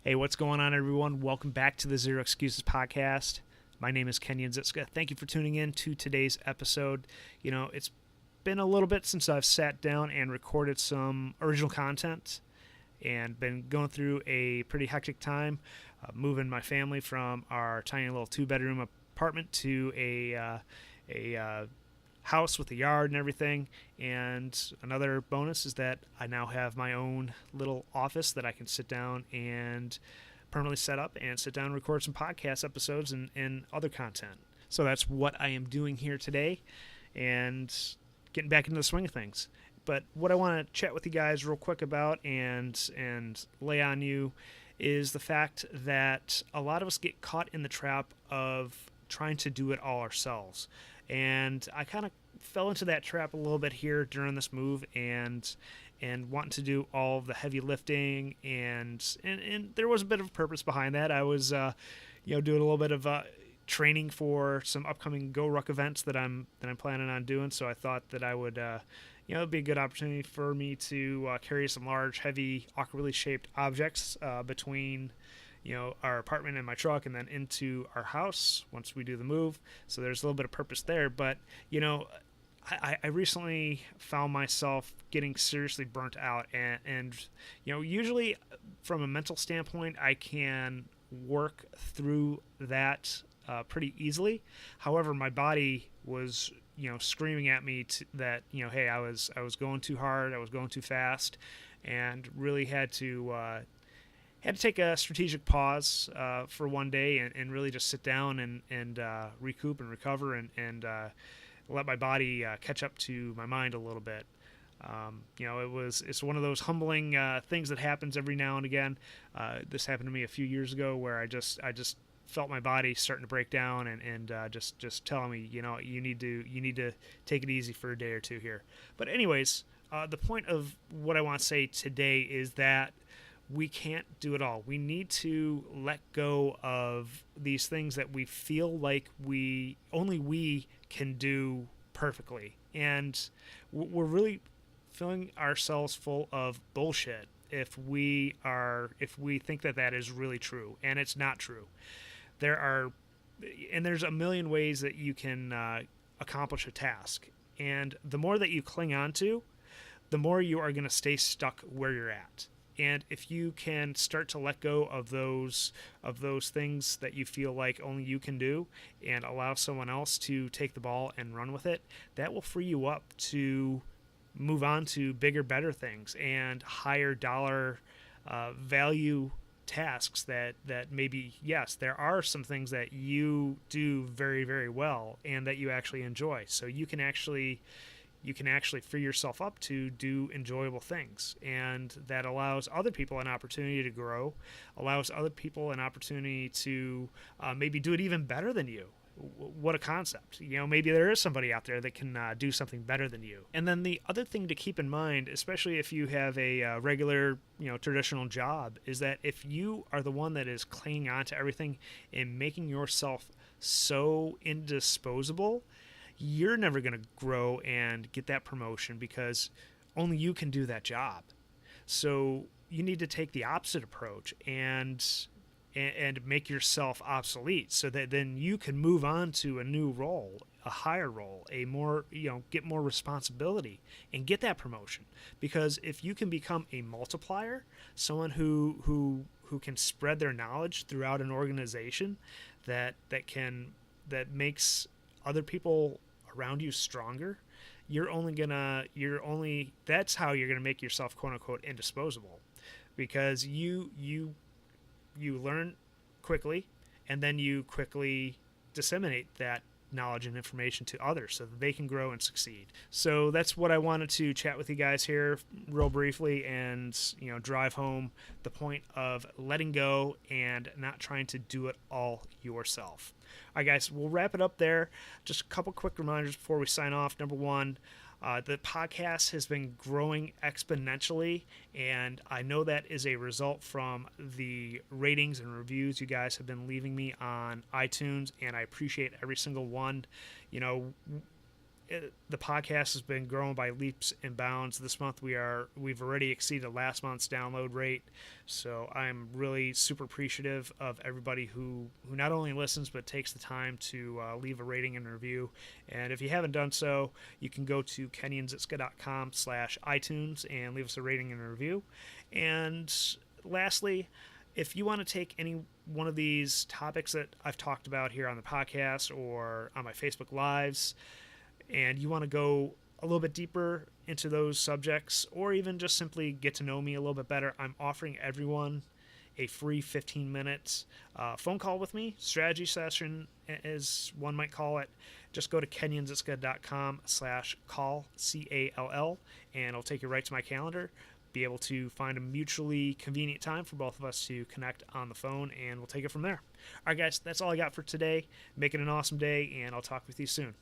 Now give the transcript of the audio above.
Hey, what's going on, everyone? Welcome back to the Zero Excuses podcast. My name is Kenyon HERE. Thank you for tuning in to today's episode. It's been a little bit since I've sat down and recorded some original content and been going through a pretty hectic time, moving my family from our tiny little two-bedroom apartment to a house with a yard and everything. And another bonus is that I now have my own little office that I can sit down and permanently set up and sit down and record some podcast episodes and other content. So that's what I am doing here today and getting back into the swing of things. But what I want to chat with you guys real quick about and lay on you is the fact that a lot of us get caught in the trap of trying to do it all ourselves. And I kind of fell into that trap a little bit here during this move and wanting to do all of the heavy lifting and there was a bit of purpose behind that. I was doing a little bit of training for some upcoming Go Ruck events that I'm planning on doing. So I thought that I would it'd be a good opportunity for me to carry some large, heavy, awkwardly shaped objects between our apartment and my truck and then into our house once we do the move. So there's a little bit of purpose there. But, I recently found myself getting seriously burnt out. And usually from a mental standpoint, I can work through that pretty easily. However, my body was screaming at me that hey, I was going too hard, I was going too fast, and really had to take a strategic pause for one day and really just sit down and recoup and recover and let my body catch up to my mind a little bit. It's one of those humbling things that happens every now and again. This happened to me a few years ago where I just felt my body starting to break down and just telling me, you need to take it easy for a day or two here. But anyways, the point of what I want to say today is that we can't do it all. We need to let go of these things that we feel like we can do perfectly. And we're really filling ourselves full of bullshit if we think that is really true, and it's not true. There's a million ways that you can accomplish a task, and the more that you cling on to, the more you are going to stay stuck where you're at. And if you can start to let go of those things that you feel like only you can do and allow someone else to take the ball and run with it, that will free you up to move on to bigger, better things and higher dollar value tasks that maybe, yes, there are some things that you do very, very well and that you actually enjoy. So you can actually free yourself up to do enjoyable things, and that allows other people an opportunity to grow, allows other people an opportunity to maybe do it even better than you. What a concept. Maybe there is somebody out there that can do something better than you. And then the other thing to keep in mind, especially if you have a regular, traditional job, is that if you are the one that is clinging on to everything and making yourself so indisposable, you're never going to grow and get that promotion because only you can do that job. So you need to take the opposite approach and make yourself obsolete so that then you can move on to a new role, a higher role, a more, get more responsibility and get that promotion. Because if you can become a multiplier, someone who can spread their knowledge throughout an organization that makes other people around you stronger, that's how you're gonna make yourself quote unquote indisposable, because you learn quickly and then you quickly disseminate that knowledge and information to others so that they can grow and succeed. So that's what I wanted to chat with you guys here real briefly and drive home the point of letting go and not trying to do it all yourself. All right, guys, we'll wrap it up there. Just a couple quick reminders before we sign off. Number one, the podcast has been growing exponentially, and I know that is a result from the ratings and reviews you guys have been leaving me on iTunes, and I appreciate every single one. the podcast has been growing by leaps and bounds. This month we've already exceeded last month's download rate, so I'm really super appreciative of everybody who not only listens but takes the time to leave a rating and review. And if you haven't done so, you can go to kenyonzitska.com/iTunes and leave us a rating and a review. And lastly, if you want to take any one of these topics that I've talked about here on the podcast or on my Facebook Lives, and you want to go a little bit deeper into those subjects, or even just simply get to know me a little bit better, I'm offering everyone a free 15-minute phone call with me, strategy session as one might call it. Just go to kenyonzitska.com/call, CALL, and it'll take you right to my calendar. Be able to find a mutually convenient time for both of us to connect on the phone, and we'll take it from there. All right, guys, that's all I got for today. Make it an awesome day, and I'll talk with you soon.